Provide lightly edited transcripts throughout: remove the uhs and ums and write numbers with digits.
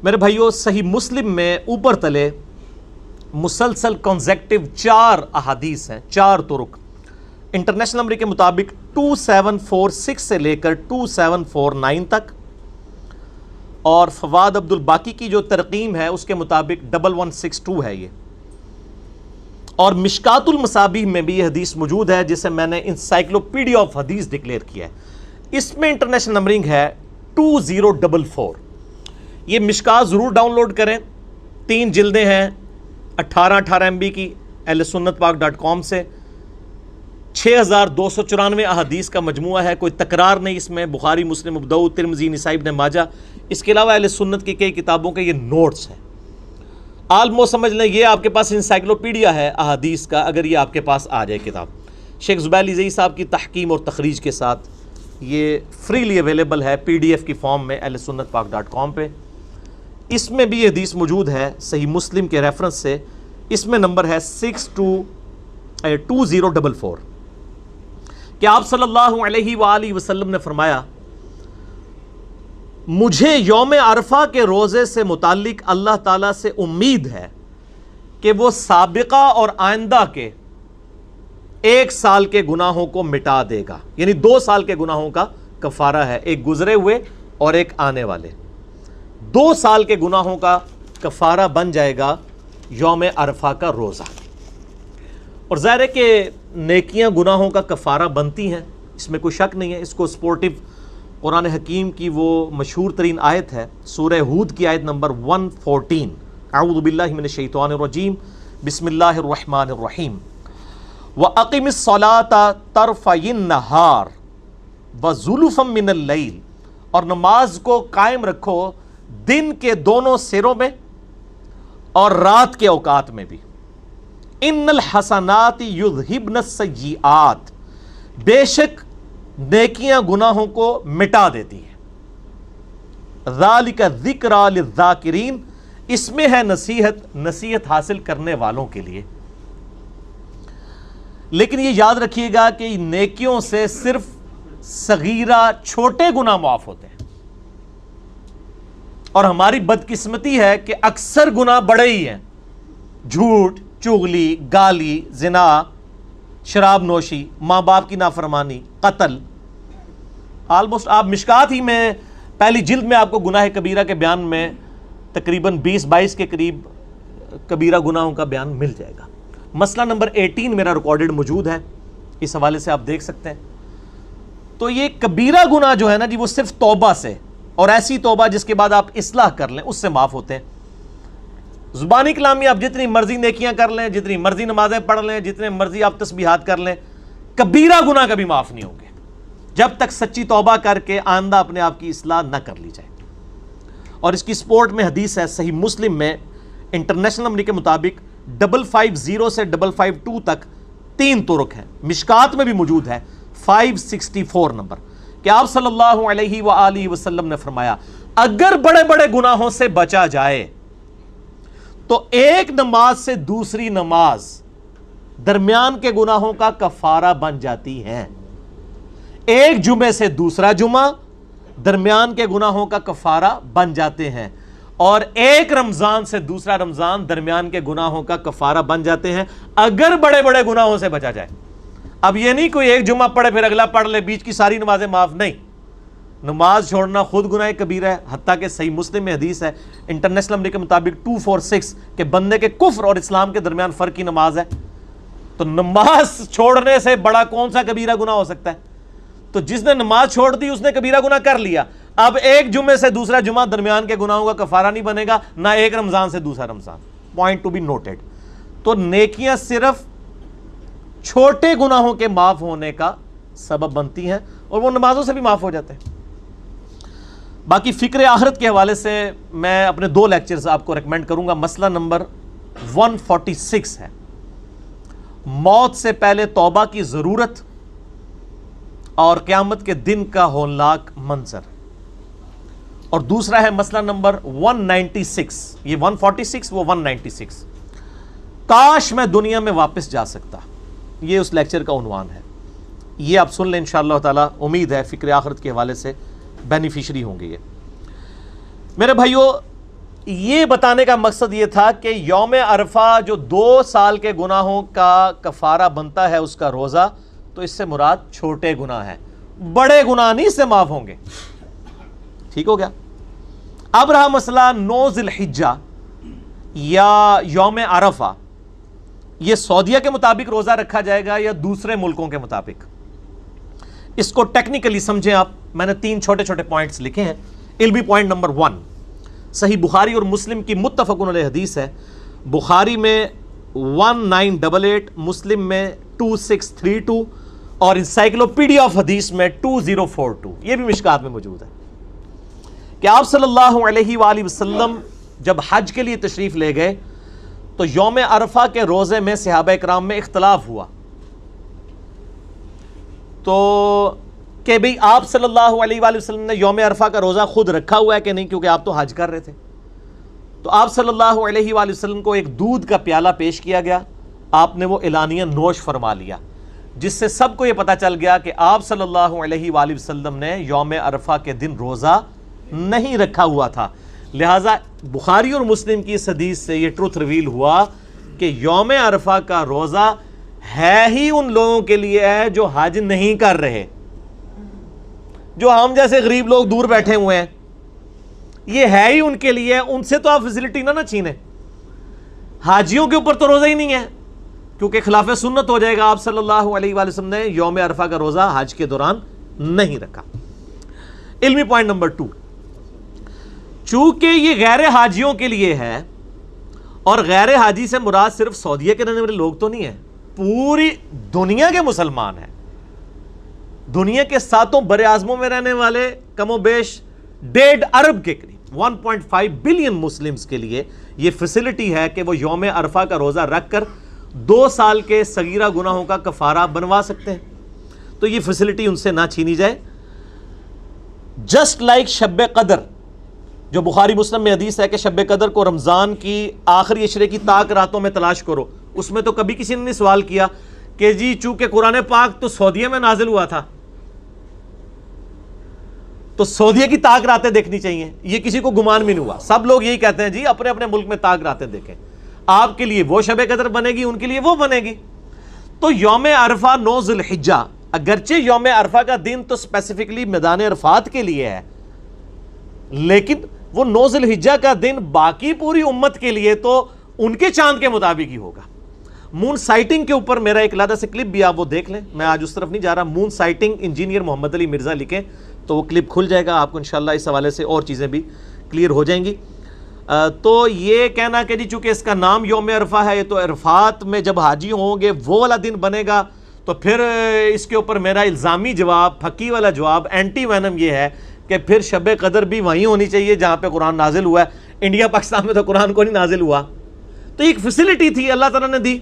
میرے بھائیوں صحیح مسلم میں اوپر تلے مسلسل کنزیکٹیو 4 احادیث ہیں، 4 طرق انٹرنیشنل نمبر کے مطابق 2746 سے لے کر 2749 تک، اور فواد عبد الباقی کی جو ترقیم ہے اس کے مطابق 1162 ہے یہ، اور مشکات المصابیح میں بھی یہ حدیث موجود ہے جسے میں نے انسائکلوپیڈیا آف حدیث ڈکلیئر کیا ہے، اس میں انٹرنیشنل نمبرنگ ہے 2044۔ یہ مشکات ضرور ڈاؤن لوڈ کریں، 3 جلدیں ہیں 18 MB کی ahlsunnatpak.com سے، 6294 احادیث کا مجموعہ ہے، کوئی تکرار نہیں اس میں، بخاری، مسلم، ابو داؤد، ترمذی، نسائی، ابن ماجہ، اس کے علاوہ اہل سنت کی کئی کتابوں کے یہ نوٹس ہیں۔ آلموسٹ سمجھ لیں یہ آپ کے پاس انسائکلوپیڈیا ہے احادیث کا، اگر یہ آپ کے پاس آ جائے کتاب، شیخ زبیر علی زئی صاحب کی تحکیم اور تخریج کے ساتھ یہ فریلی اویلیبل ہے PDF کی فارم میں ahlsunnatpak.com پہ۔ اس میں بھی یہ حدیث موجود ہے صحیح مسلم کے ریفرنس سے، اس میں نمبر ہے 2044 کہ آپ صلی اللہ علیہ وآلہ وسلم نے فرمایا، مجھے یوم عرفہ کے روزے سے متعلق اللہ تعالیٰ سے امید ہے کہ وہ سابقہ اور آئندہ کے 1 سال کے گناہوں کو مٹا دے گا، یعنی 2 سال کے گناہوں کا کفارہ ہے، ایک گزرے ہوئے اور ایک آنے والے، 2 سال کے گناہوں کا کفارہ بن جائے گا یوم عرفہ کا روزہ۔ اور ظاہر ہے کہ نیکیاں گناہوں کا کفارہ بنتی ہیں، اس میں کوئی شک نہیں ہے، اس کو سپورٹیو قرآن حکیم کی وہ مشہور ترین آیت ہے سورہ ہود کی آیت نمبر 114، اعوذ باللہ من الشیطان الرجیم، بسم اللہ الرحمن الرحیم، وَأَقِمِ الصَّلَاةَ طَرْفَيِ النَّهَارِ وَزُلُفًا مِّنَ اللَّيْلِ، اور نماز کو قائم رکھو دن کے دونوں سروں میں اور رات کے اوقات میں بھی، ان الحسنات یذہبن السیئات، بے شک نیکیاں گناہوں کو مٹا دیتی ہیں، ذالک ذکریٰ للذاکرین، اس میں ہے نصیحت حاصل کرنے والوں کے لیے۔ لیکن یہ یاد رکھیے گا کہ نیکیوں سے صرف صغیرہ چھوٹے گناہ معاف ہوتے ہیں، اور ہماری بدقسمتی ہے کہ اکثر گناہ بڑے ہی ہیں، جھوٹ، چغلی، گالی، زنا، شراب نوشی، ماں باپ کی نافرمانی، قتل۔ آلموسٹ آپ مشکات ہی میں پہلی جلد میں آپ کو گناہ کبیرہ کے بیان میں تقریباً 20-22 کے قریب کبیرہ گناہوں کا بیان مل جائے گا۔ مسئلہ نمبر 18 میرا ریکارڈڈ موجود ہے، اس حوالے سے آپ دیکھ سکتے ہیں۔ تو یہ کبیرہ گناہ جو ہے نا جی، وہ صرف توبہ سے، اور ایسی توبہ جس کے بعد آپ اصلاح کر لیں، اس سے معاف ہوتے ہیں۔ زبانی کلامی آپ جتنی مرضی نیکیاں کر لیں، جتنی مرضی نمازیں پڑھ لیں، جتنے مرضی آپ تسبیحات کر لیں، کبیرہ گناہ کبھی معاف نہیں ہوں گے جب تک سچی توبہ کر کے آئندہ اپنے آپ کی اصلاح نہ کر لی جائے۔ اور اس کی سپورٹ میں حدیث ہے صحیح مسلم میں انٹرنیشنل نمبر کے مطابق 550 سے 552 تک 3 طرق ہیں، مشکات میں بھی موجود ہے 564 نمبر، کہ آپ صلی اللہ علیہ وآلہ وسلم نے فرمایا، اگر بڑے بڑے گناہوں سے بچا جائے تو ایک نماز سے دوسری نماز درمیان کے گناہوں کا کفارہ بن جاتی ہے، ایک جمعے سے دوسرا جمعہ درمیان کے گناہوں کا کفارہ بن جاتے ہیں، اور ایک رمضان سے دوسرا رمضان درمیان کے گناہوں کا کفارہ بن جاتے ہیں، اگر بڑے بڑے گناہوں سے بچا جائے۔ اب یہ نہیں کوئی ایک جمعہ پڑھے پھر اگلا پڑھ لے، بیچ کی ساری نمازیں معاف، نہیں، نماز چھوڑنا خود گناہ کبیرہ ہے، حتیٰ کہ صحیح مسلم میں حدیث ہے انٹرنیشنل نمبر کے مطابق 246 کہ بندے کے کفر اور اسلام کے درمیان فرق کی نماز ہے۔ تو نماز چھوڑنے سے بڑا کون سا کبیرہ گناہ ہو سکتا ہے؟ تو جس نے نماز چھوڑ دی اس نے کبیرہ گناہ کر لیا، اب ایک جمعے سے دوسرا جمعہ درمیان کے گناہوں کا کفارہ نہیں بنے گا، نہ ایک رمضان سے دوسرا رمضان، پوائنٹ ٹو بی نوٹڈ۔ تو نیکیاں صرف چھوٹے گناہوں کے معاف ہونے کا سبب بنتی ہیں، اور وہ نمازوں سے بھی معاف ہو جاتے ہیں۔ باقی فکر آخرت کے حوالے سے میں اپنے 2 لیکچرز آپ کو ریکمینڈ کروں گا۔ مسئلہ نمبر 146 ہے موت سے پہلے توبہ کی ضرورت اور قیامت کے دن کا ہولناک منظر، اور دوسرا ہے مسئلہ نمبر 196، یہ 146 وہ 196، کاش میں دنیا میں واپس جا سکتا، یہ اس لیکچر کا عنوان ہے۔ یہ آپ سن لیں انشاءاللہ تعالی، امید ہے فکر آخرت کے حوالے سے بینیفیشری ہوں گے۔ یہ میرے بھائیوں، یہ بتانے کا مقصد یہ تھا کہ یوم عرفہ جو 2 سال کے گناہوں کا کفارہ بنتا ہے اس کا روزہ، تو اس سے مراد چھوٹے گناہ ہیں، بڑے گناہ نہیں اس سے معاف ہوں گے. ٹھیک ہو گیا. اب رہا مسئلہ 9 ذی الحجہ یا یوم عرفہ، یہ سعودیہ کے مطابق روزہ رکھا جائے گا یا دوسرے ملکوں کے مطابق؟ اس کو ٹیکنیکلی سمجھیں آپ. میں نے 3 چھوٹے چھوٹے پوائنٹس لکھے ہیں. علمی پوائنٹ نمبر 1، صحیح بخاری اور مسلم کی متفق علیہ حدیث ہے. بخاری میں 1988، مسلم میں 2632 اور انسائکلوپیڈیا آف حدیث میں 2042. یہ بھی مشکات میں موجود ہے کہ آپ صلی اللہ علیہ وآلہ وسلم جب حج کے لیے تشریف لے گئے تو یوم عرفہ کے روزے میں صحابہ اکرام میں اختلاف ہوا، تو کہ بھئی آپ صلی اللہ علیہ وآلہ وسلم نے یوم عرفہ کا روزہ خود رکھا ہوا ہے کہ نہیں، کیونکہ آپ تو حج کر رہے تھے. تو آپ صلی اللہ علیہ وآلہ وسلم کو ایک دودھ کا پیالہ پیش کیا گیا، آپ نے وہ اعلانیہ نوش فرما لیا، جس سے سب کو یہ پتا چل گیا کہ آپ صلی اللہ علیہ وآلہ وسلم نے یوم عرفہ کے دن روزہ نہیں رکھا ہوا تھا. لہٰذا بخاری اور مسلم کی اس حدیث سے یہ ٹروتھ ریویل ہوا کہ یوم عرفہ کا روزہ ہے ہی ان لوگوں کے لیے ہے جو حج نہیں کر رہے، جو ہم جیسے غریب لوگ دور بیٹھے ہوئے ہیں، یہ ہے ہی ان کے لیے. ان سے تو آپ فیسلٹی نہ چھینیں. حاجیوں کے اوپر تو روزہ ہی نہیں ہے، کیونکہ خلاف سنت ہو جائے گا. آپ صلی اللہ علیہ وآلہ وسلم نے یوم عرفہ کا روزہ حج کے دوران نہیں رکھا. علمی پوائنٹ نمبر 2، چونکہ یہ غیر حاجیوں کے لیے ہے، اور غیر حاجی سے مراد صرف سعودیہ کے رہنے والے لوگ تو نہیں ہیں، پوری دنیا کے مسلمان ہیں. دنیا کے 7 بر اعظموں میں رہنے والے کم و بیش 1.5 ارب کے قریب 1.5 بلین مسلمز کے لیے یہ فیسلٹی ہے کہ وہ یوم عرفہ کا روزہ رکھ کر 2 سال کے صغیرہ گناہوں کا کفارہ بنوا سکتے ہیں. تو یہ فیسلٹی ان سے نہ چھینی جائے. جسٹ لائک شب قدر، جو بخاری مسلم میں حدیث ہے کہ شب قدر کو رمضان کی آخری عشرے کی تاک راتوں میں تلاش کرو، اس میں تو کبھی کسی نے نہیں سوال کیا کہ جی چونکہ قرآن پاک تو سعودیہ میں نازل ہوا تھا تو سعودیہ کی تاک راتیں دیکھنی چاہیے. یہ کسی کو گمان بھی نہیں ہوا. سب لوگ یہی کہتے ہیں جی اپنے اپنے ملک میں تاک راتیں دیکھیں. آپ کے لیے وہ شب قدر بنے گی، ان کے لیے وہ بنے گی. تو یوم عرفہ 9 ذی الحجہ، اگرچہ یوم عرفہ کا دن تو اسپیسیفکلی میدان عرفات کے لیے ہے، لیکن وہ 9 ذی الحجہ کا دن باقی پوری امت کے لیے تو ان کے چاند کے مطابق ہی ہوگا. مون سائٹنگ کے اوپر میرا ایک علیحدہ سے کلپ بھی آپ وہ دیکھ لیں. میں آج اس طرف نہیں جا رہا. مون سائٹنگ انجینئر محمد علی مرزا لکھیں تو وہ کلپ کھل جائے گا آپ کو انشاءاللہ. اس حوالے سے اور چیزیں بھی کلیئر ہو جائیں گی. تو یہ کہنا کہ جی چونکہ اس کا نام یوم عرفہ ہے، تو عرفات میں جب حاجی ہوں گے وہ والا دن بنے گا، تو پھر اس کے اوپر میرا الزامی جواب، پھکی والا جواب، اینٹی وینم یہ ہے کہ پھر شب قدر بھی وہیں ہونی چاہیے جہاں پہ قرآن نازل ہوا ہے. انڈیا پاکستان میں تو قرآن کو نہیں نازل ہوا. تو ایک فیسلٹی تھی اللہ تعالیٰ نے دی.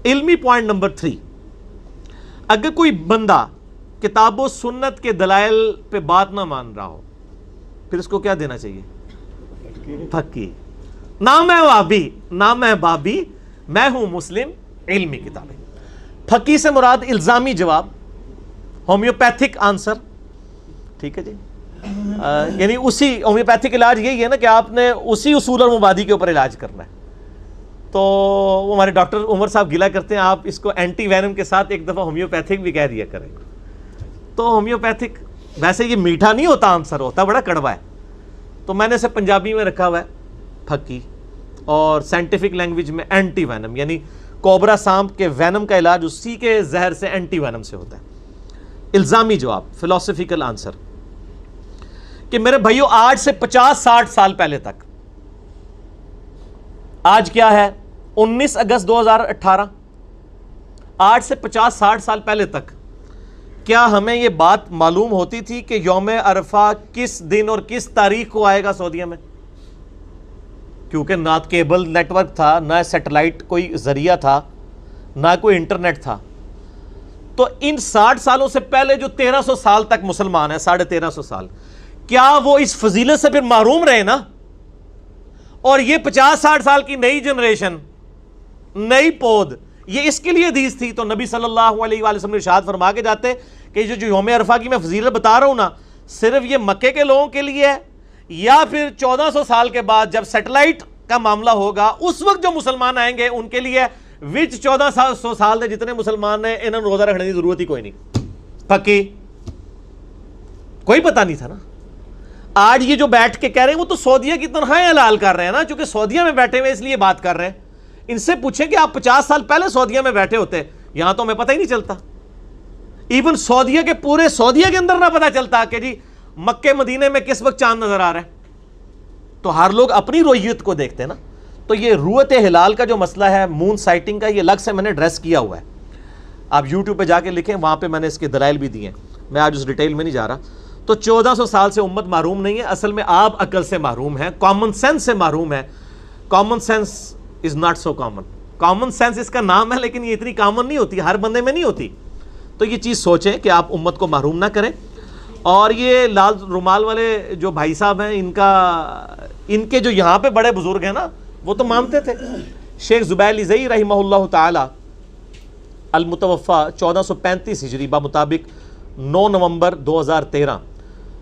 علمی پوائنٹ نمبر 3، اگر کوئی بندہ کتاب و سنت کے دلائل پہ بات نہ مان رہا ہو، پھر اس کو کیا دینا چاہیے؟ پھکی. نہ میں وابی نہ میں بابی، میں ہوں مسلم، علمی کتابیں. پھکی سے مراد الزامی جواب، ہومیوپیتھک آنسر. ٹھیک ہے جی. یعنی اسی ہومیوپیتھک علاج یہی ہے نا کہ آپ نے اسی اصول اور مبادی کے اوپر علاج کرنا ہے. تو وہ ہمارے ڈاکٹر عمر صاحب گلا کرتے ہیں آپ اس کو اینٹی وینم کے ساتھ ایک دفعہ ہومیوپیتھک بھی کہہ دیا کریں. تو ہومیوپیتھک ویسے یہ میٹھا نہیں ہوتا، آنسر ہوتا بڑا کڑوا ہے. تو میں نے اسے پنجابی میں رکھا ہوا ہے پھکی، اور سائنٹیفک لینگویج میں اینٹی وینم، یعنی کوبرا سانپ کے وینم کا علاج اسی کے زہر سے اینٹی وینم سے ہوتا ہے. الزامی جواب، فلسفیکل آنسر، کہ میرے بھائیو آج سے 50-60 سال پہلے تک، آج کیا ہے 19 اگست 2018، آج سے 50-60 سال پہلے تک کیا ہمیں یہ بات معلوم ہوتی تھی کہ یوم عرفہ کس دن اور کس تاریخ کو آئے گا سعودیہ میں؟ کیونکہ نہ کیبل نیٹ ورک تھا، نہ سیٹلائٹ کوئی ذریعہ تھا، نہ کوئی انٹرنیٹ تھا. تو ان 60 سالوں سے پہلے جو 1300 سال تک مسلمان ہیں، 1350 سال، کیا وہ اس فضیلت سے پھر محروم رہے نا؟ اور یہ 50-60 سال کی نئی جنریشن، نئی پود، یہ اس کے لیے حدیث تھی. تو نبی صلی اللہ علیہ وآلہ وسلم ارشاد فرما کے جاتے کہ جو یوم عرفہ کی میں فضیلت بتا رہا ہوں نا، صرف یہ مکے کے لوگوں کے لیے ہے یا پھر 1400 سال کے بعد جب سیٹلائٹ کا معاملہ ہوگا اس وقت جو مسلمان آئیں گے ان کے لیے وچ 1400 سال دے جتنے مسلمان ہیں انہوں نے روزہ رکھنے کی ضرورت ہی کوئی نہیں. پکی کوئی پتہ نہیں تھا نا. آج یہ جو بیٹھ کے کہہ رہے ہیں وہ تو سعودیہ کی تنخواہیں حلال کر رہے ہیں نا, چونکہ سعودیہ میں بیٹھے ہوئے اس لیے بات کر رہے ہیں. ان سے پوچھیں کہ آپ 50 سال پہلے سعودیہ میں بیٹھے ہوتے, یہاں تو ہمیں پتہ ہی نہیں چلتا. ایون سعودیہ کے پورے سعودیہ کے اندر نہ پتہ چلتا کہ جی مکے مدینے میں کس وقت چاند نظر آ رہا ہے. تو ہر لوگ اپنی رویت کو دیکھتے ہیں نا. تو یہ رویت ہلال کا جو مسئلہ ہے مون سائٹنگ کا, یہ الگ سے میں نے ایڈریس کیا ہوا ہے. آپ یوٹیوب پہ جا کے لکھیں, وہاں پہ میں نے اس کے دلائل بھی دیے ہیں. میں آج اس ڈیٹیل میں نہیں جا رہا. تو 1400 سال سے امت محروم نہیں ہے, اصل میں آپ عقل سے محروم ہیں, کامن سینس سے محروم ہے. Common sense is not so common. Common sense اس کا نام ہے لیکن یہ اتنی کامن نہیں ہوتی, ہر بندے میں نہیں ہوتی. تو یہ چیز سوچیں کہ آپ امت کو محروم نہ کریں. اور یہ لال رومال والے جو بھائی صاحب ہیں, ان کے جو یہاں پہ بڑے بزرگ ہیں نا, وہ تو مانتے تھے. شیخ زبیر علیزئی رحمہ اللہ تعالی المتوفا 1435 ہجری بمطابق 9 نومبر 2013,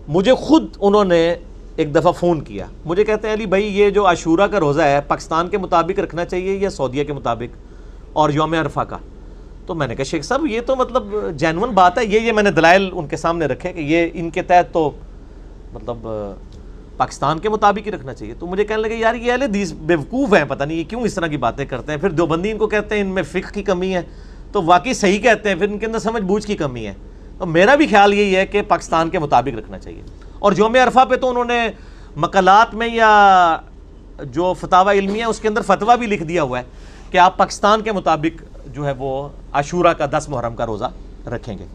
مجھے خود انہوں نے ایک دفعہ فون کیا. مجھے کہتے ہیں علی بھائی یہ جو عاشورہ کا روزہ ہے پاکستان کے مطابق رکھنا چاہیے یا سعودیہ کے مطابق, اور یوم عرفہ کا. تو میں نے کہا شیخ صاحب یہ تو مطلب جینون بات ہے, یہ میں نے دلائل ان کے سامنے رکھے کہ یہ ان کے تحت تو مطلب پاکستان کے مطابق ہی رکھنا چاہیے. تو مجھے کہنے لگے یار یہ اہل حدیث بیوقوف ہیں, پتہ نہیں یہ کیوں اس طرح کی باتیں کرتے ہیں. پھر دیوبندی ان کو کہتے ہیں ان میں فقہ کی کمی ہے, تو واقعی صحیح کہتے ہیں, پھر ان کے اندر سمجھ بوجھ کی کمی ہے. تو میرا بھی خیال یہی ہے کہ پاکستان کے مطابق رکھنا چاہیے. اور یوم عرفہ پہ تو انہوں نے مقالات میں یا جو فتاوی علمی ہے اس کے اندر فتویٰ بھی لکھ دیا ہوا ہے کہ آپ پاکستان کے مطابق جو ہے وہ عاشورہ کا 10 محرم کا روزہ رکھیں گے.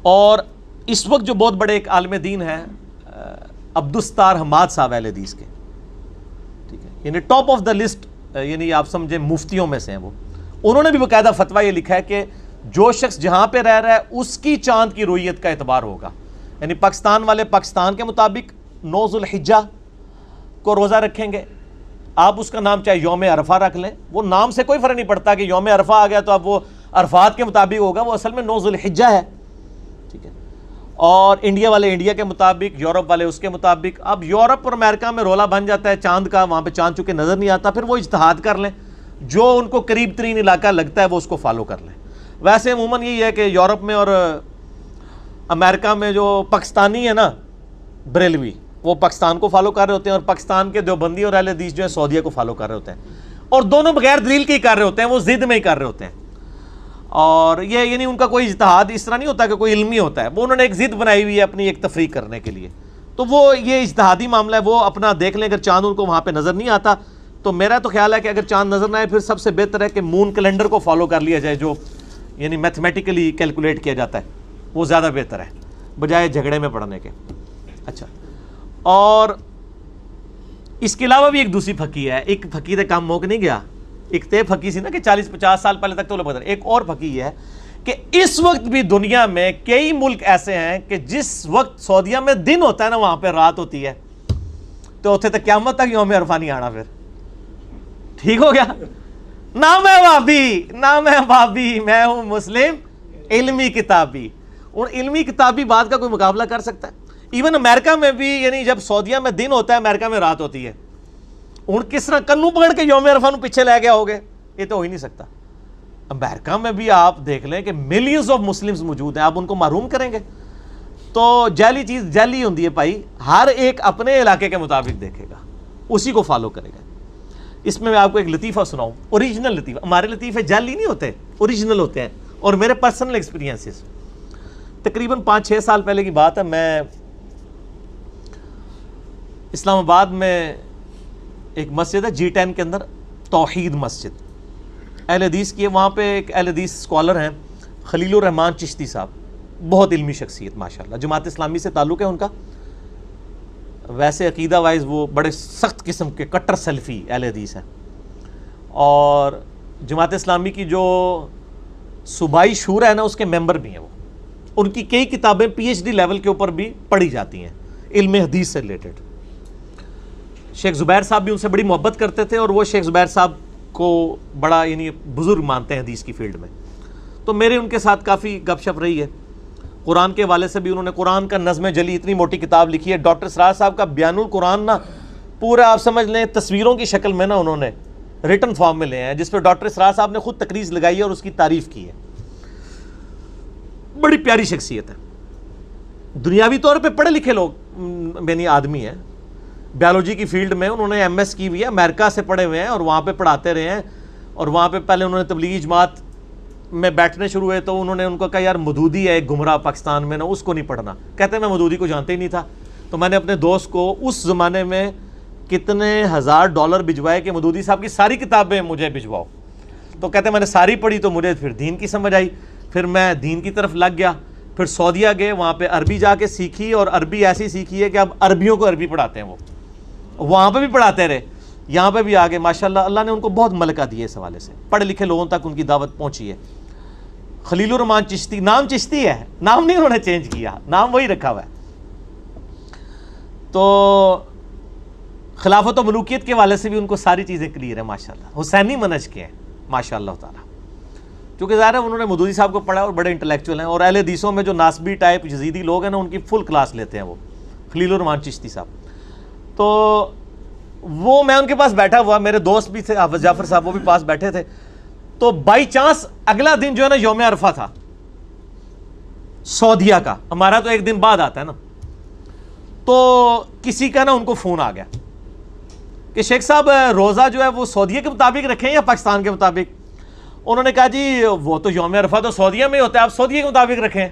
اور اس وقت جو بہت بڑے ایک عالم دین ہیں عبدالستار حماد صاحب اہل حدیث کے, ٹھیک ہے, یعنی ٹاپ آف دا لسٹ, یعنی آپ سمجھیں مفتیوں میں سے ہیں وہ. انہوں نے بھی باقاعدہ فتویٰ یہ لکھا ہے کہ جو شخص جہاں پہ رہ رہا ہے اس کی چاند کی رویت کا اعتبار ہوگا. یعنی پاکستان والے پاکستان کے مطابق 9 ذوالحجہ کو روزہ رکھیں گے, آپ اس کا نام چاہے یوم عرفہ رکھ لیں, وہ نام سے کوئی فرق نہیں پڑتا کہ یوم عرفہ آ گیا تو اب وہ عرفات کے مطابق ہوگا, وہ اصل میں 9 ذوالحجہ ہے, ٹھیک ہے. اور انڈیا والے انڈیا کے مطابق, یورپ والے اس کے مطابق. اب یورپ اور امریکہ میں رولا بن جاتا ہے چاند کا, وہاں پہ چاند چونکہ نظر نہیں آتا, پھر وہ اجتہاد کر لیں, جو ان کو قریب ترین علاقہ لگتا ہے وہ اس کو فالو کر لیں. ویسے عموماً یہی ہے کہ یورپ میں اور امریکہ میں جو پاکستانی ہے نا بریلوی, وہ پاکستان کو فالو کر رہے ہوتے ہیں, اور پاکستان کے دیوبندی اور اہل حدیث جو ہے سعودیہ کو فالو کر رہے ہوتے ہیں. اور دونوں بغیر دلیل کے ہی کر رہے ہوتے ہیں, وہ ضد میں ہی کر رہے ہوتے ہیں. اور یہ یعنی ان کا کوئی اجتہاد اس طرح نہیں ہوتا کہ کوئی علمی ہوتا ہے, وہ انہوں نے ایک ضد بنائی ہوئی ہے اپنی ایک تفریق کرنے کے لیے. تو وہ یہ اجتہادی معاملہ ہے, وہ اپنا دیکھ لیں. اگر چاند ان کو وہاں پہ نظر نہیں آتا تو میرا تو خیال ہے کہ اگر چاند نظر نہ آئے پھر سب سے بہتر ہے کہ مون کیلنڈر کو فالو کر لیا جائے, جو یعنی میتھمیٹیکلی کیلکولیٹ کیا جاتا ہے, وہ زیادہ بہتر ہے بجائے جھگڑے میں پڑنے کے. اچھا, اور اس کے علاوہ بھی ایک دوسری پھکی ہے. ایک پھکی سے کام موک نہیں گیا, ایک تے پھکی سی نا کہ 40-50 سال پہلے تک تو لوگ. ایک اور پھکی ہے کہ اس وقت بھی دنیا میں کئی ملک ایسے ہیں کہ جس وقت سعودیہ میں دن ہوتا ہے نا وہاں پہ رات ہوتی ہے, تو اتنے تک قیامت تک یوم عرفہ نہیں آنا. پھر ٹھیک ہو گیا, نہ میں وہابی نہ میں وہابی, میں ہوں مسلم علمی کتابی. اور علمی کتابی بات کا کوئی مقابلہ کر سکتا ہے؟ ایون امریکہ میں بھی, یعنی جب سعودیہ میں دن ہوتا ہے امریکہ میں رات ہوتی ہے. اور کس طرح کنوں پکڑ کے یوم عرفہ نو پیچھے لے گیا ہوگے, یہ تو ہو ہی نہیں سکتا. امریکہ میں بھی آپ دیکھ لیں کہ ملینز آف مسلمز موجود ہیں, آپ ان کو محروم کریں گے؟ تو جعلی چیز جعلی ہوتی ہے بھائی, ہر ایک اپنے علاقے کے مطابق دیکھے گا, اسی کو فالو کرے گا. اس میں آپ کو ایک لطیفہ سناؤں, اوریجنل لطیفہ. ہمارے لطیفے جعلی نہیں ہوتے, اوریجنل ہوتے ہیں. اور میرے پرسنل ایکسپیرینسز, تقریباً 5-6 سال پہلے کی بات ہے, میں اسلام آباد میں ایک مسجد ہے G10 کے اندر, توحید مسجد, اہل حدیث کی ہے. وہاں پہ ایک اہل حدیث اسکالر ہیں خلیل الرحمان چشتی صاحب, بہت علمی شخصیت ماشاءاللہ, جماعت اسلامی سے تعلق ہے ان کا. ویسے عقیدہ وائز وہ بڑے سخت قسم کے کٹر سلفی اہل حدیث ہیں, اور جماعت اسلامی کی جو صوبائی شورا ہے نا اس کے ممبر بھی ہیں. وہ ان کی کئی کتابیں PhD لیول کے اوپر بھی پڑھی جاتی ہیں علم حدیث سے ریلیٹڈ. شیخ زبیر صاحب بھی ان سے بڑی محبت کرتے تھے, اور وہ شیخ زبیر صاحب کو بڑا یعنی بزرگ مانتے ہیں حدیث کی فیلڈ میں. تو میرے ان کے ساتھ کافی گپ شپ رہی ہے. قرآن کے حوالے سے بھی انہوں نے قرآن کا نظم جلی اتنی موٹی کتاب لکھی ہے. ڈاکٹر اسرار صاحب کا بیان القرآن نا پورا آپ سمجھ لیں تصویروں کی شکل میں نا انہوں نے ریٹن فارم میں لے ہیں, جس پہ ڈاکٹر اسرار صاحب نے خود تقریر لگائی ہے اور اس کی تعریف کی ہے. بڑی پیاری شخصیت ہے, دنیاوی طور پہ پڑھے لکھے لوگ یعنی آدمی ہیں, بیالوجی کی فیلڈ میں انہوں نے ایم ایس کی ہوئی ہے, امریکہ سے پڑھے ہوئے ہیں اور وہاں پہ پڑھاتے رہے ہیں. اور وہاں پہ پہلے انہوں نے تبلیغی جماعت میں بیٹھنے شروع ہوئے تو انہوں نے ان کو کہا یار مودودی ہے ایک گمراہ پاکستان میں نا, اس کو نہیں پڑھنا. کہتے ہیں میں مودودی کو جانتے ہی نہیں تھا, تو میں نے اپنے دوست کو اس زمانے میں کتنے $1000 بھجوائے کہ مودودی صاحب کی ساری کتابیں مجھے بھجواؤ. تو کہتے ہیں میں نے ساری پڑھی تو مجھے پھر دین کی سمجھ آئی, پھر میں دین کی طرف لگ گیا. پھر سعودیہ گئے, وہاں پہ عربی جا کے سیکھی اور عربی ایسی سیکھی ہے کہ اب عربیوں کو عربی پڑھاتے ہیں. وہ وہاں پہ بھی پڑھاتے رہے, یہاں پہ بھی آگے ماشاءاللہ اللہ نے ان کو بہت ملکہ دی ہے اس حوالے سے, پڑھے لکھے لوگوں تک ان کی دعوت پہنچی ہے. خلیل الرحمان چشتی, نام چشتی ہے, نام نہیں انہوں نے چینج کیا, نام وہی رکھا ہوا ہے. تو خلافت و ملوکیت کے حوالے سے بھی ان کو ساری چیزیں کلیئر ہیں ماشاءاللہ, حسینی منہج کے ہیں ماشاءاللہ تعالیٰ. چونکہ ظاہر ہے انہوں نے مودودی صاحب کو پڑھا اور بڑے انٹلیکچوئل ہیں, اور اہل حدیثوں میں جو ناسبی ٹائپ یزیدی لوگ ہیں نا ان کی فل کلاس لیتے ہیں وہ خلیل الرحمان چشتی صاحب. تو وہ میں ان کے پاس بیٹھا ہوا, میرے دوست بھی تھے حافظ جعفر صاحب, وہ بھی پاس بیٹھے تھے. تو بائی چانس اگلا دن جو ہے نا یوم عرفہ تھا سعودیہ کا, ہمارا تو ایک دن بعد آتا ہے نا. تو کسی کا نا ان کو فون آ گیا کہ شیخ صاحب روزہ جو ہے وہ سعودیہ کے مطابق رکھیں یا پاکستان کے مطابق. انہوں نے کہا جی وہ تو یوم عرفہ تو سعودیہ میں ہی ہوتا ہے, آپ سعودیہ کے مطابق رکھیں.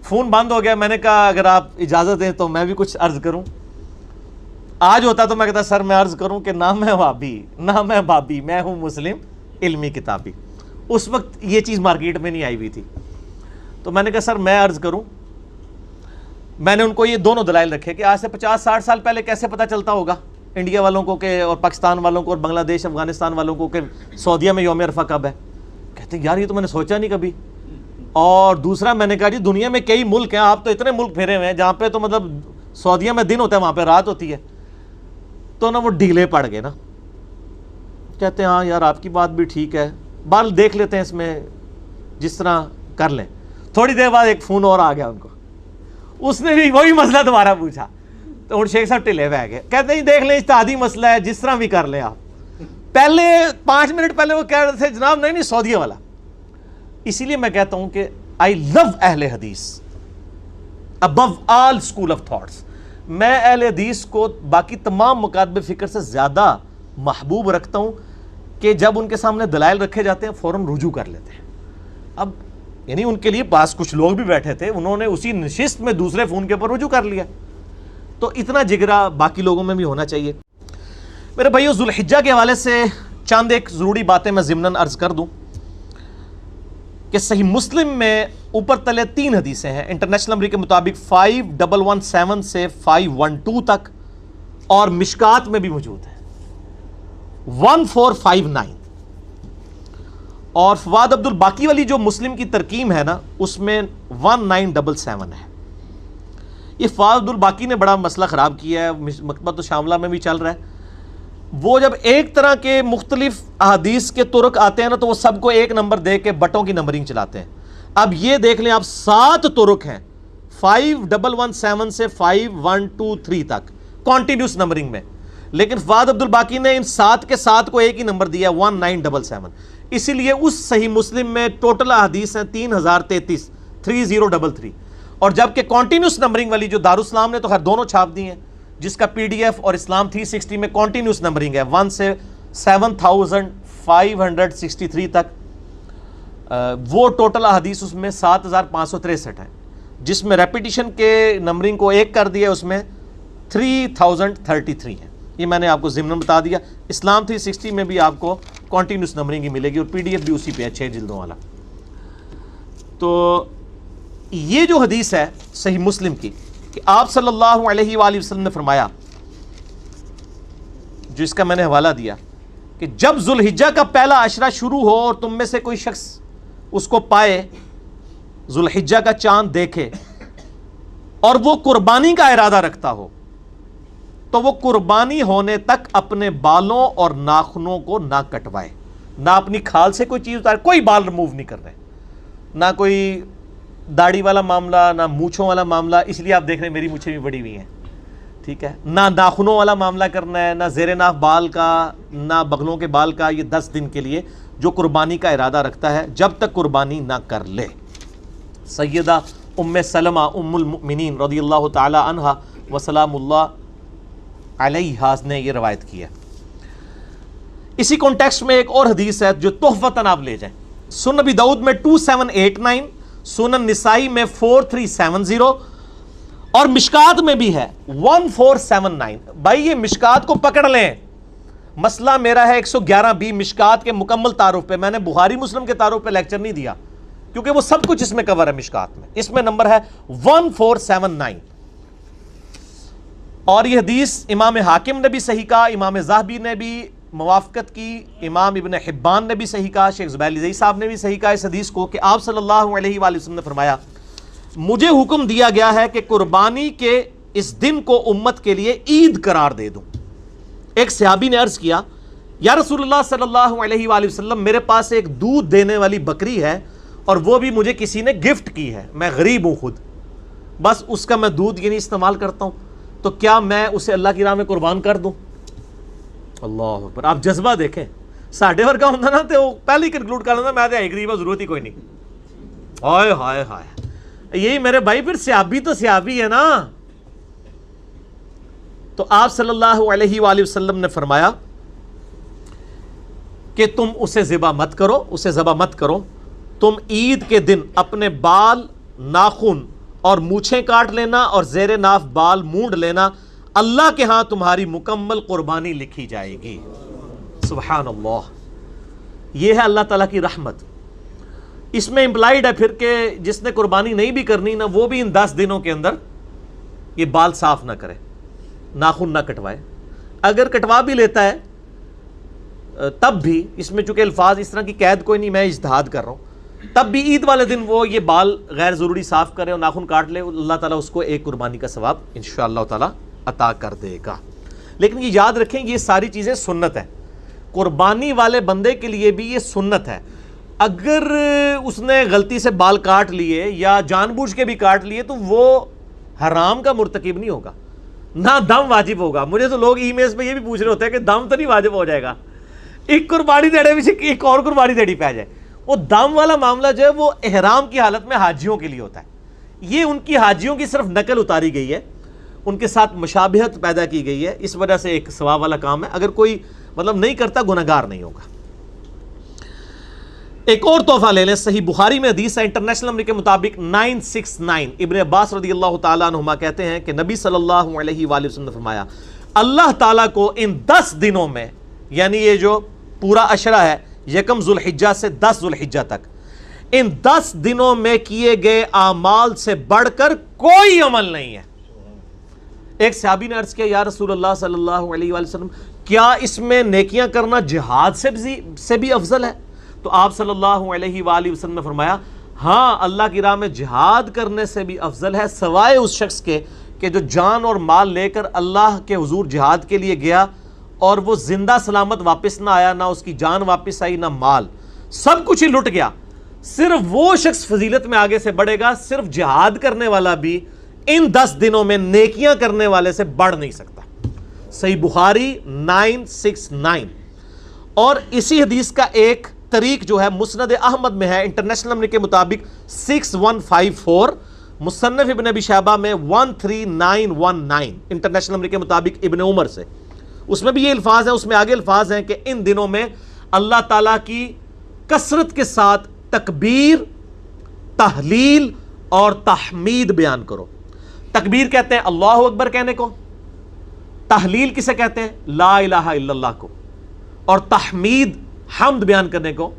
فون بند ہو گیا. میں نے کہا اگر آپ اجازت دیں تو میں بھی کچھ عرض کروں. آج ہوتا تو میں کہتا سر میں عرض کروں کہ نہ میں وہابی نہ میں بابی, میں ہوں مسلم علمی کتابی. اس وقت یہ چیز مارکیٹ میں نہیں آئی ہوئی تھی. تو میں نے کہا سر میں عرض کروں. میں نے ان کو یہ دونوں دلائل رکھے کہ آج سے 50-60 سال پہلے کیسے پتہ چلتا ہوگا انڈیا والوں کو کہ اور پاکستان والوں کو اور بنگلہ دیش افغانستان والوں کو کہ سعودیہ میں یوم عرفہ کب ہے. کہتے ہیں یار یہ تو میں نے سوچا نہیں کبھی. اور دوسرا میں نے کہا جی دنیا میں کئی ملک ہیں, آپ تو اتنے ملک پھیرے ہوئے ہیں جہاں پہ تو مطلب سعودیہ میں دن ہوتا ہے وہاں پہ رات ہوتی ہے. تو نا وہ ڈھیلے پڑ گئے نا. کہتے ہیں ہاں یار آپ کی بات بھی ٹھیک ہے, بال دیکھ لیتے ہیں اس میں جس طرح کر لیں. تھوڑی دیر بعد ایک فون اور آ گیا ان کو, اس نے بھی وہی مسئلہ دوبارہ پوچھا. تو ان شیخ صاحب ٹلے ہوئے گئے, کہتے ہیں دیکھ لیں اجتہادی مسئلہ ہے جس طرح بھی کر لیں آپ. پہلے 5 منٹ پہلے وہ کہہ رہے تھے جناب نہیں سعودیہ والا. اسی لیے میں کہتا ہوں کہ آئی لو اہل حدیث ابو آل اسکول آف تھاٹس. میں اہل حدیث کو باقی تمام مکاتب فکر سے زیادہ محبوب رکھتا ہوں کہ جب ان کے سامنے دلائل رکھے جاتے ہیں فوراً رجوع کر لیتے ہیں. اب یعنی ان کے لیے پاس کچھ لوگ بھی بیٹھے تھے, انہوں نے اسی نشست میں دوسرے فون کے اوپر رجوع کر لیا. تو اتنا جگرا باقی لوگوں میں بھی ہونا چاہیے. میرے بھائیو ذوالحجہ کے حوالے سے چند ایک ضروری باتیں میں ضمناً عرض کر دوں کہ صحیح مسلم میں اوپر تلے 3 حدیثیں ہیں انٹرنیشنل نمبر کے مطابق 5117 سے 512 تک, اور مشکات میں بھی موجود ہے 1459. اور فواد عبد الباقی والی جو مسلم کی ترکیم ہے نا اس میں 1977 ہے. یہ فواد عبد الباقی نے بڑا مسئلہ خراب کیا ہے, مکتبۃ الشاملہ میں بھی چل رہا ہے. وہ جب ایک طرح کے مختلف احادیث کے طرق آتے ہیں نا تو وہ سب کو ایک نمبر دے کے بٹوں کی نمبرنگ چلاتے ہیں. اب یہ دیکھ لیں آپ 7 طرق ہیں 5117 سے 5123 تک کانٹینیوس نمبرنگ میں, لیکن فواد عبد الباقی نے ان 7 کے 7 کو ایک ہی نمبر دیا 1977. اسی لیے اس صحیح مسلم میں ٹوٹل احادیث ہیں 3033 3033. اور جبکہ کانٹینیوس نمبرنگ والی جو دارالاسلام نے تو خیر دونوں چھاپ دی ہیں, جس کا پی ڈی ایف اور اسلام 360 میں کانٹینیوس نمبرنگ ہے 1 سے 7563 تک. وہ ٹوٹل احادیث اس میں 7563 ہیں, جس میں ریپیٹیشن کے نمبرنگ کو ایک کر دیا, اس میں 3033 ہیں. یہ میں نے آپ کو ضمن بتا دیا. اسلام 360 میں بھی آپ کو کانٹینیوس نمبرنگ ہی ملے گی اور پی ڈی ایف بھی اسی پہ ہے 6 جلدوں والا. تو یہ جو حدیث ہے صحیح مسلم کی کہ آپ صلی اللہ علیہ وآلہ وسلم نے فرمایا, جو اس کا میں نے حوالہ دیا, کہ جب ذوالحجہ کا پہلا عشرہ شروع ہو اور تم میں سے کوئی شخص اس کو پائے, ذوالحجہ کا چاند دیکھے اور وہ قربانی کا ارادہ رکھتا ہو, تو وہ قربانی ہونے تک اپنے بالوں اور ناخنوں کو نہ کٹوائے. نہ اپنی کھال سے کوئی چیز اتارے, کوئی بال ریموو نہیں کر رہے, نہ کوئی داڑھی والا معاملہ، نہ مونچھوں والا معاملہ، اس لیے آپ دیکھ رہے ہیں میری مونچھیں بھی بڑی ہوئی ہیں، ٹھیک ہے، نہ ناخنوں والا معاملہ کرنا ہے، نہ زیر ناف بال کا، نہ بغلوں کے بال کا. یہ 10 دن کے لیے جو قربانی کا ارادہ رکھتا ہے جب تک قربانی نہ کر لے. سیدہ ام سلمہ ام المؤمنین رضی اللہ تعالی عنہا وسلام اللہ علیہا نے یہ روایت کی ہے. اسی کانٹیکسٹ میں ایک اور حدیث ہے جو تحفتاً آپ لے جائیں. سنن نبی داؤد میں 2789، سنن نسائی میں 4370 اور مشکات میں بھی ہے 1479. بھائی یہ مشکات کو پکڑ لیں. مسئلہ میرا ہے 111B مشکات کے مکمل تعارف پہ. میں نے بخاری مسلم کے تعارف پہ لیکچر نہیں دیا کیونکہ وہ سب کچھ اس میں کور ہے مشکات میں. اس میں نمبر ہے 1479. اور یہ حدیث امام حاکم نے بھی صحیح کہا، امام ذہبی نے بھی موافقت کی، امام ابن حبان نے بھی صحیح کہا، شیخ زبیلی زئی صاحب نے بھی صحیح کہا اس حدیث کو کہ آپ صلی اللہ علیہ وآلہ وسلم نے فرمایا مجھے حکم دیا گیا ہے کہ قربانی کے اس دن کو امت کے لیے عید قرار دے دوں. ایک صحابی نے عرض کیا یا رسول اللہ صلی اللہ علیہ وآلہ وسلم میرے پاس ایک دودھ دینے والی بکری ہے اور وہ بھی مجھے کسی نے گفٹ کی ہے، میں غریب ہوں خود، بس اس کا میں دودھ یہ نہیں استعمال کرتا ہوں، تو کیا میں اسے اللہ کی راہ میں قربان کر دوں؟ اللہ اکبر. آپ جذبہ دیکھیں. ساڈے ورگا ہوتا نا تو پہلے ہی کنکلوڈ کر لینا میں تو غریب ہوں، ضرورت ہی کوئی نہیں. ہائے ہائے ہائے، یہی میرے بھائی پھر صحابی تو صحابی ہے نا. تو آپ صلی اللہ علیہ وآلہ وسلم نے فرمایا کہ تم اسے ذبح مت کرو، اسے ذبح مت کرو. تم عید کے دن اپنے بال، ناخن اور مونچھیں کاٹ لینا اور زیر ناف بال مونڈ لینا، اللہ کے ہاں تمہاری مکمل قربانی لکھی جائے گی. سبحان اللہ. یہ ہے اللہ تعالیٰ کی رحمت. اس میں امپلائیڈ ہے پھر کہ جس نے قربانی نہیں بھی کرنی نا وہ بھی ان 10 دنوں کے اندر یہ بال صاف نہ کرے، ناخن نہ کٹوائے. اگر کٹوا بھی لیتا ہے تب بھی اس میں چونکہ الفاظ اس طرح کی قید کوئی نہیں، میں اجتہاد کر رہا ہوں، تب بھی عید والے دن وہ یہ بال غیر ضروری صاف کرے اور ناخن کاٹ لے، اللہ تعالیٰ اس کو ایک قربانی کا ثواب انشاءاللہ تعالیٰ عطا کر دے گا. لیکن یہ یاد رکھیں یہ ساری چیزیں سنت ہے. قربانی والے بندے کے لیے بھی یہ سنت ہے. اگر اس نے غلطی سے بال کاٹ لیے یا جان بوجھ کے بھی کاٹ لیے تو وہ حرام کا مرتکب نہیں ہوگا، نہ دم واجب ہوگا. مجھے تو لوگ ای میلز پہ یہ بھی پوچھ رہے ہوتے ہیں کہ دم تو نہیں واجب ہو جائے گا، ایک قربانی دینے میں سے ایک اور قربانی دینی پہ جائے. وہ دم والا معاملہ جو ہے وہ احرام کی حالت میں حاجیوں کے لیے ہوتا ہے. یہ ان کی حاجیوں کی صرف نقل اتاری گئی ہے، ان کے ساتھ مشابہت پیدا کی گئی ہے، اس وجہ سے ایک ثواب والا کام ہے. اگر کوئی نہیں کرتا گنہگار نہیں ہوگا. ایک اور تحفہ لے لیں. صحیح بخاری میں حدیث ہے انٹرنیشنل نمبر کے مطابق 969. ابن عباس رضی اللہ تعالیٰ عنہما کہتے ہیں کہ نبی صلی اللہ علیہ وآلہ وسلم نے فرمایا اللہ تعالیٰ کو ان 10 دنوں میں، یعنی یہ جو پورا عشرہ ہے 1 ذوالحجہ سے 10 ذوالحجہ تک، ان 10 دنوں میں کیے گئے اعمال سے بڑھ کر کوئی عمل نہیں ہے. ایک صحابی نے عرض کیا یا رسول اللہ صلی اللہ علیہ وآلہ وسلم کیا اس میں نیکیاں کرنا جہاد سے بھی افضل ہے؟ تو آپ صلی اللہ علیہ وآلہ وسلم نے فرمایا ہاں اللہ کی راہ میں جہاد کرنے سے بھی افضل ہے، سوائے اس شخص کے کہ جو جان اور مال لے کر اللہ کے حضور جہاد کے لیے گیا اور وہ زندہ سلامت واپس نہ آیا، نہ اس کی جان واپس آئی نہ مال، سب کچھ ہی لٹ گیا. صرف وہ شخص فضیلت میں آگے سے بڑھے گا. صرف جہاد کرنے والا بھی ان 10 دنوں میں نیکیاں کرنے والے سے بڑھ نہیں سکتا. صحیح بخاری 969. اور اسی حدیث کا ایک طریق جو ہے مسند احمد میں ہے انٹرنیشنل نمبر کے مطابق 6154، مصنف ابن ابی شیبہ میں 13919، انٹرنیشنل نمبر کے مطابق ابن عمر سے. اس میں بھی یہ الفاظ ہیں، اس میں آگے الفاظ ہیں کہ ان دنوں میں اللہ تعالیٰ کی کثرت کے ساتھ تکبیر، تحلیل اور تحمید بیان کرو. تکبیر کہتے ہیں اللہ اکبر کہنے کو، تحلیل کسے کہتے ہیں لا الہ الا اللہ کو، اور تحمید حمد بیان کرنے کو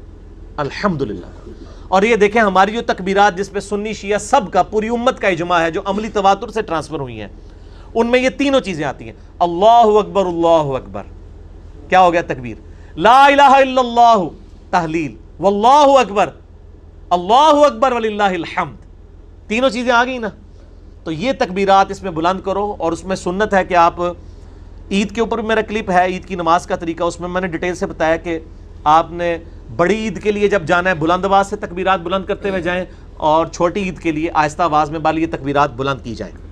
الحمدللہ. اور یہ دیکھیں ہماری جو تکبیرات جس پہ سنی شیعہ سب کا پوری امت کا اجماع ہے جو عملی تواتر سے ٹرانسفر ہوئی ہیں، ان میں یہ تینوں چیزیں آتی ہیں. اللہ اکبر، اللہ اکبر کیا ہو گیا تکبیر، لا الہ الا اللہ تحلیل، واللہ اکبر، اللہ اکبر وللہ الحمد، تینوں چیزیں آ گئی نا. تو یہ تکبیرات اس میں بلند کرو. اور اس میں سنت ہے کہ آپ عید کے اوپر میرا کلپ ہے عید کی نماز کا طریقہ، اس میں نے ڈیٹیل سے بتایا کہ آپ نے بڑی عید کے لیے جب جانا ہے بلند آواز سے تکبیرات بلند کرتے ہوئے جائیں، اور چھوٹی عید کے لیے آہستہ آواز میں بالیغ تکبیرات بلند کی جائیں۔